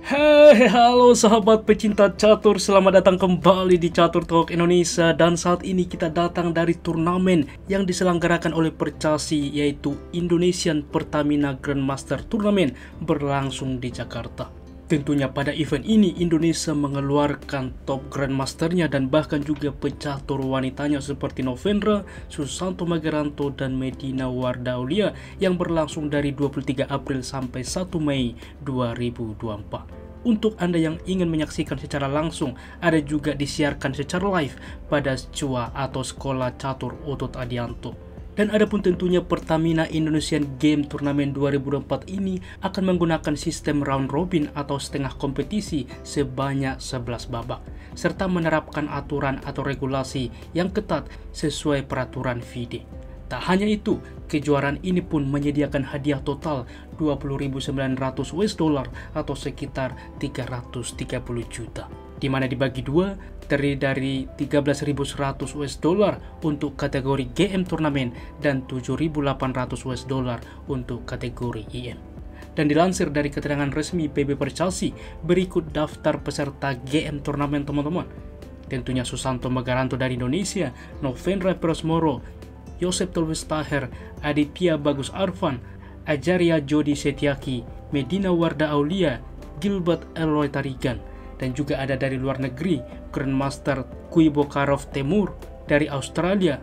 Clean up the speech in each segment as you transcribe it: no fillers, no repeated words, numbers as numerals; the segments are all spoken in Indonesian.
Halo sahabat pecinta catur, selamat datang kembali di Catur Talk Indonesia. Dan saat ini kita datang dari turnamen yang diselenggarakan oleh Percasi, yaitu Indonesian Pertamina Grandmaster Tournament, berlangsung di Jakarta. Tentunya pada event ini Indonesia mengeluarkan top grandmasternya dan bahkan juga pecatur wanitanya seperti Novendra, Susanto Magaranto, dan Medina Wardaulia yang berlangsung dari 23 April sampai 1 Mei 2024. Untuk Anda yang ingin menyaksikan secara langsung, ada juga disiarkan secara live pada SCUA atau Sekolah Catur Otot Adianto. Dan adapun tentunya Pertamina Indonesian Game Turnamen 2024 ini akan menggunakan sistem round robin atau setengah kompetisi sebanyak 11 babak, serta menerapkan aturan atau regulasi yang ketat sesuai peraturan FIDE. Tak hanya itu, kejuaraan ini pun menyediakan hadiah total 20.900 US dollar atau sekitar 330 juta. Di mana dibagi dua, terdiri dari 13.100 US dollar untuk kategori GM turnamen dan 7.800 US dollar untuk kategori IM. Dan dilansir dari keterangan resmi PB Percasi, berikut daftar peserta GM turnamen teman-teman. Tentunya Susanto Magaranto dari Indonesia, Novendra Pirosmoro, Yosep Tulus Taher, Aditya Bagus Arfan, Ajaria Jody Setiaki, Medina Warda Aulia, Gilbert Eloy Tarigan. Dan juga ada dari luar negeri, Grandmaster Kuibokarov Temur dari Australia,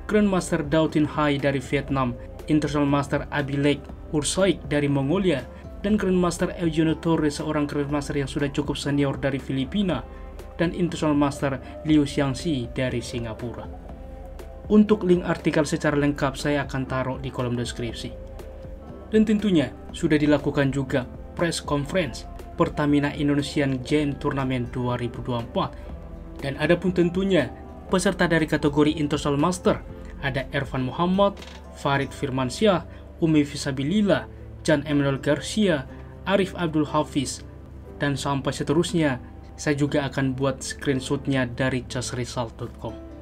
Grandmaster Dautin Hai dari Vietnam, International Master Abilek Ursaik dari Mongolia, dan Grandmaster Eugenio Torres, seorang Grandmaster yang sudah cukup senior dari Filipina, dan International Master Liu Xiangxi dari Singapura. Untuk link artikel secara lengkap saya akan taruh di kolom deskripsi. Dan tentunya sudah dilakukan juga press conference Pertamina Indonesian Game Tournament 2024. Dan ada pun tentunya peserta dari kategori International Master, ada Ervan Muhammad, Farid Firmansyah, Umi Fisabilillah, Jan Emmanuel Garcia, Arif Abdul Hafiz, dan sampai seterusnya. Saya juga akan buat screenshotnya dari chessresult.com.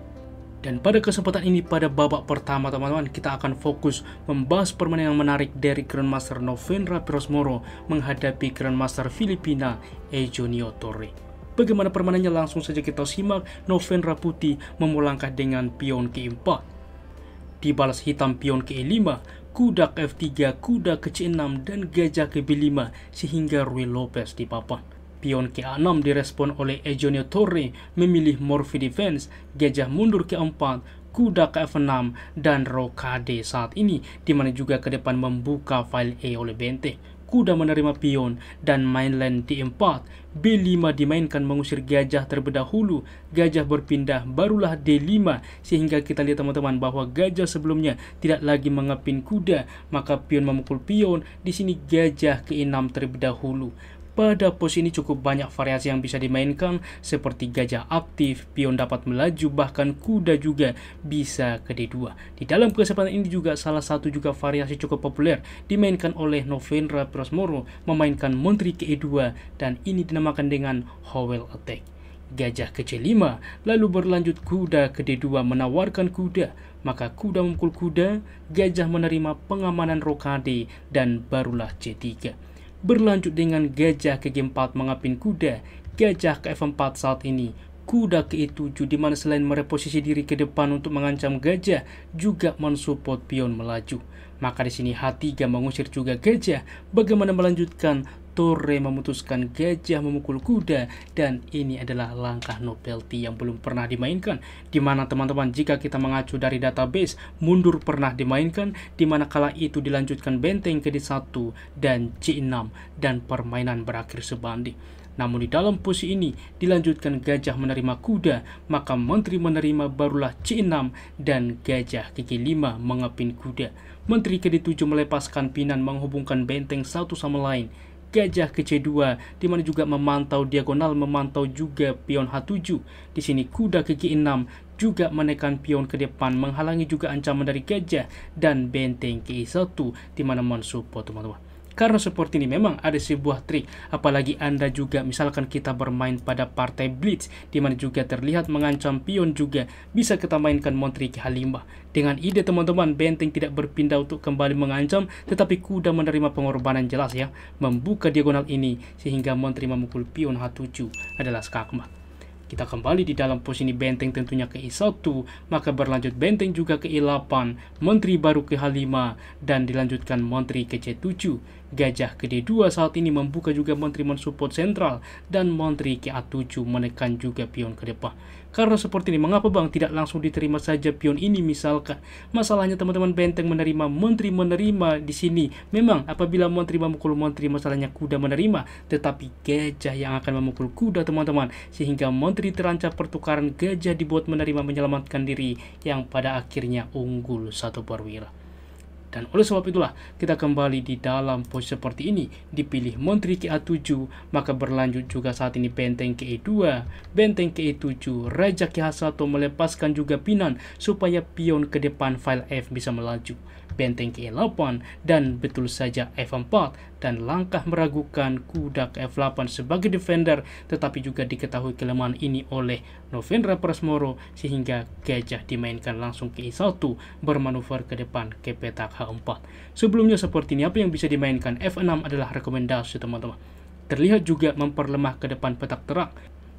Dan pada kesempatan ini, pada babak pertama teman-teman, kita akan fokus membahas permainan yang menarik dari Grandmaster Novendra Pirosmoro menghadapi Grandmaster Filipina Eugenio Torres. Bagaimana permainannya, langsung saja kita simak. Novendra putih memulangkah dengan pion ke 4. Dibalas hitam pion ke E5, kuda ke F3, kuda ke C6, dan gajah ke B5 sehingga Rui Lopez di papan. Pion ke A6 direspon oleh Eugenio Torres memilih Morphy Defense, gajah mundur ke 4, kuda ke F6, dan rokade saat ini, dimana juga ke depan membuka file E oleh benteng. Kuda menerima pion dan mainland D4, B5 dimainkan mengusir gajah terlebih dahulu, gajah berpindah, barulah D5, sehingga kita lihat teman-teman bahwa gajah sebelumnya tidak lagi mengepin kuda, maka pion memukul pion. Di sini gajah ke 6 terlebih dahulu. Pada pos ini cukup banyak variasi yang bisa dimainkan, seperti gajah aktif, pion dapat melaju, bahkan kuda juga bisa ke D2. Di dalam kesempatan ini juga salah satu juga variasi cukup populer dimainkan oleh Novendra Pirosmoro, memainkan menteri ke E2, dan ini dinamakan dengan Howell Attack. Gajah ke C5, lalu berlanjut kuda ke D2 menawarkan kuda, maka kuda memukul kuda, gajah menerima pengamanan rokade, dan barulah C3. Berlanjut dengan gajah ke G4 mengapin kuda, gajah ke F4 saat ini, kuda ke E7, di mana selain mereposisi diri ke depan untuk mengancam gajah, juga mensupport pion melaju. Maka di sini H3 mengusir juga gajah. Bagaimana melanjutkan? Torre memutuskan gajah memukul kuda, dan ini adalah langkah no penalty yang belum pernah dimainkan. Dimana teman-teman, jika kita mengacu dari database, mundur pernah dimainkan, dimana kala itu dilanjutkan benteng ke D1 dan C6, dan permainan berakhir sebanding. Namun di dalam posisi ini dilanjutkan gajah menerima kuda, maka menteri menerima, barulah C6 dan gajah ke G5 mengepin kuda. Menteri ke D7 melepaskan pinan menghubungkan benteng satu sama lain. Gajah ke C2, di mana juga memantau diagonal, memantau juga pion H7. Di sini kuda ke G6 juga menekan pion ke depan, menghalangi juga ancaman dari gajah, dan benteng ke E1 di mana mensupport teman-teman. Karena seperti ini memang ada sebuah trik, apalagi Anda juga misalkan kita bermain pada partai blitz, di mana juga terlihat mengancam pion juga, bisa kita mainkan Montri ke H5. Dengan ide teman-teman, benteng tidak berpindah untuk kembali mengancam, tetapi kuda menerima pengorbanan jelas ya, membuka diagonal ini, sehingga Montri memukul pion H7 adalah skakmat. Kita kembali di dalam posisi benteng tentunya ke I1, maka berlanjut benteng juga ke I8, Montri baru ke H5, dan dilanjutkan Montri ke C7. Gajah ke D2 saat ini membuka juga Montri mensupport sentral, dan Montri ke A7 menekan juga pion ke depan. Karena seperti ini, mengapa bang tidak langsung diterima saja pion ini misalkan? Masalahnya teman-teman, benteng menerima, Montri menerima di sini. Memang apabila Montri memukul Montri, masalahnya kuda menerima, tetapi gajah yang akan memukul kuda teman-teman, sehingga Montri terancam pertukaran, gajah dibuat menerima menyelamatkan diri, yang pada akhirnya unggul satu perwira. Dan oleh sebab itulah kita kembali di dalam posisi seperti ini, dipilih Montri ke A7, maka berlanjut juga saat ini benteng ke E2, benteng ke E7, raja ke H1 melepaskan juga pinan supaya pion ke depan file F bisa melaju. Benteng ke E8 dan betul saja F4, dan langkah meragukan kuda ke F8 sebagai defender, tetapi juga diketahui kelemahan ini oleh Novendra Prasmoro sehingga gajah dimainkan langsung ke E1 bermanuver ke depan ke petak H4. Sebelumnya seperti ini, apa yang bisa dimainkan? F6 adalah rekomendasi teman-teman. Terlihat juga memperlemah ke depan petak terang.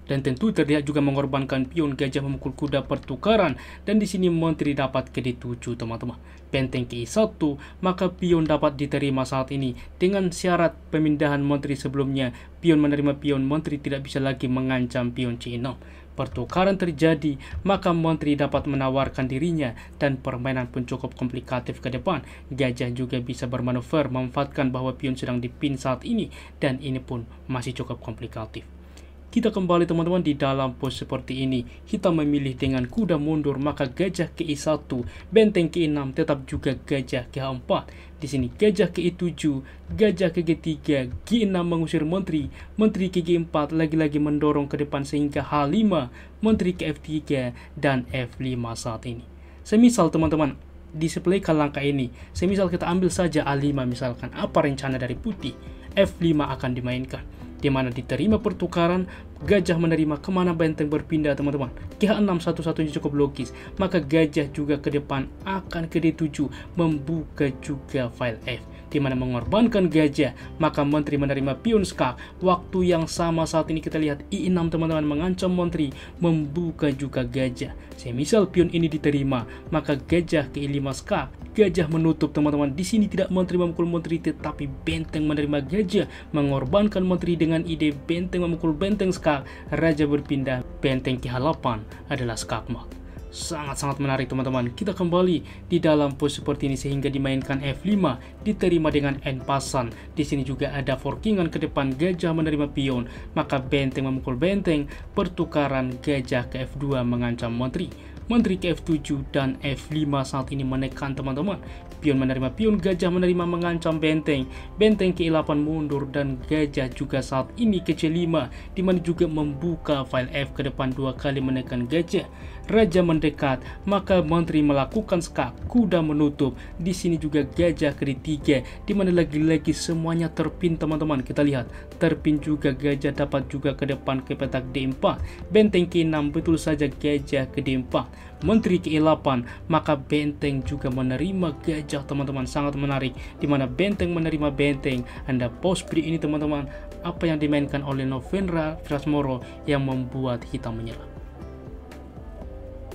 Dan tentu terlihat juga mengorbankan pion, gajah memukul kuda pertukaran, dan di sini Montri dapat ke D7 teman-teman. Benteng ke I1, maka pion dapat diterima saat ini dengan syarat pemindahan Montri sebelumnya. Pion menerima pion, Montri tidak bisa lagi mengancam pion C6. Pertukaran terjadi, maka Montri dapat menawarkan dirinya dan permainan pun cukup komplikatif ke depan. Gajah juga bisa bermanuver memanfaatkan bahwa pion sedang dipin saat ini, dan ini pun masih cukup komplikatif. Kita kembali teman-teman di dalam pos seperti ini. Kita memilih dengan kuda mundur, maka gajah ke I1, benteng ke I6, tetap juga gajah ke H4. Di sini gajah ke I7, gajah ke G3, G6 mengusir Montri, Montri ke G4, lagi-lagi mendorong ke depan sehingga H5, Montri ke F3 dan F5 saat ini. Semisal teman-teman displaykan langkah ini, semisal kita ambil saja A5 misalkan, apa rencana dari putih? F5 akan dimainkan, di mana diterima pertukaran, gajah menerima, kemana benteng berpindah teman-teman. Ke H6 satu-satunya cukup logis, maka gajah juga ke depan akan ke D7, membuka juga file F, di mana mengorbankan gajah, maka Montri menerima pion skak. Waktu yang sama saat ini kita lihat I6 teman-teman mengancam Montri, membuka juga gajah. Semisal pion ini diterima, maka gajah ke I5 skak, gajah menutup teman-teman. Di sini tidak Montri memukul Montri, tetapi benteng menerima gajah, mengorbankan Montri dengan ide benteng memukul benteng skak, raja berpindah, benteng ke H8 adalah skakmat. Sangat-sangat menarik teman-teman. Kita kembali di dalam pos seperti ini sehingga dimainkan F5, diterima dengan N pasan. Di sini juga ada forkingan ke depan, gajah menerima pion, maka benteng memukul benteng, pertukaran gajah ke F2 mengancam Montri. Montri ke F7 dan F5 saat ini menekan teman-teman. Pion menerima pion, gajah menerima mengancam benteng, benteng ke I8 mundur, dan gajah juga saat ini ke C5, dimana juga membuka file F ke depan dua kali menekan gajah. Raja mendekat, maka Montri melakukan skak, kuda menutup. Di sini juga gajah ke D3, dimana lagi-lagi semuanya terpin teman-teman. Kita lihat terpin juga, gajah dapat juga ke depan ke petak D4, benteng ke 6, betul saja gajah ke D4, Montri ke E8, maka benteng juga menerima gajah teman-teman. Sangat menarik, dimana benteng menerima benteng. Anda pause video ini teman-teman, apa yang dimainkan oleh Novendra Prasmoro yang membuat hitam menyerah.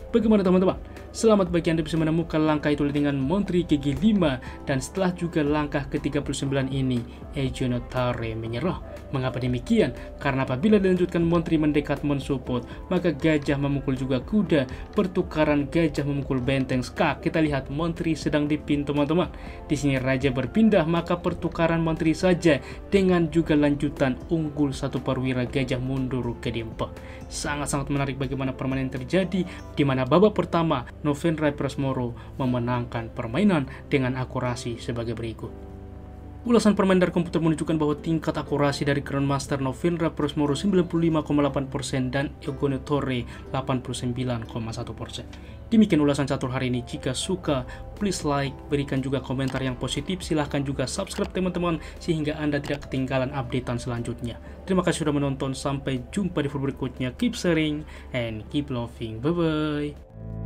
Bagaimana teman-teman? Selamat bagi Anda bisa menemukan langkah itu dengan Montri ke G5, dan setelah juga langkah ke-39 ini, Eugenio Tare menyerah. Mengapa demikian? Karena apabila dilanjutkan Montri mendekat mensupport, maka gajah memukul juga kuda, pertukaran gajah memukul benteng skak. Kita lihat Montri sedang dipin teman-teman. Di sini raja berpindah, maka pertukaran Montri saja dengan juga lanjutan unggul satu perwira, gajah mundur ke D4. Sangat-sangat menarik bagaimana permainan terjadi, di mana babak pertama Novendra Prasmoro memenangkan permainan dengan akurasi sebagai berikut. Ulasan permainan komputer menunjukkan bahwa tingkat akurasi dari Grandmaster Novendra Prosmoro 95,8% dan Eugenio Torre 89,1%. Demikian ulasan catur hari ini. Jika suka, please like, berikan juga komentar yang positif, silahkan juga subscribe teman-teman sehingga Anda tidak ketinggalan updatean selanjutnya. Terima kasih sudah menonton, sampai jumpa di video berikutnya. Keep sharing and keep loving. Bye-bye.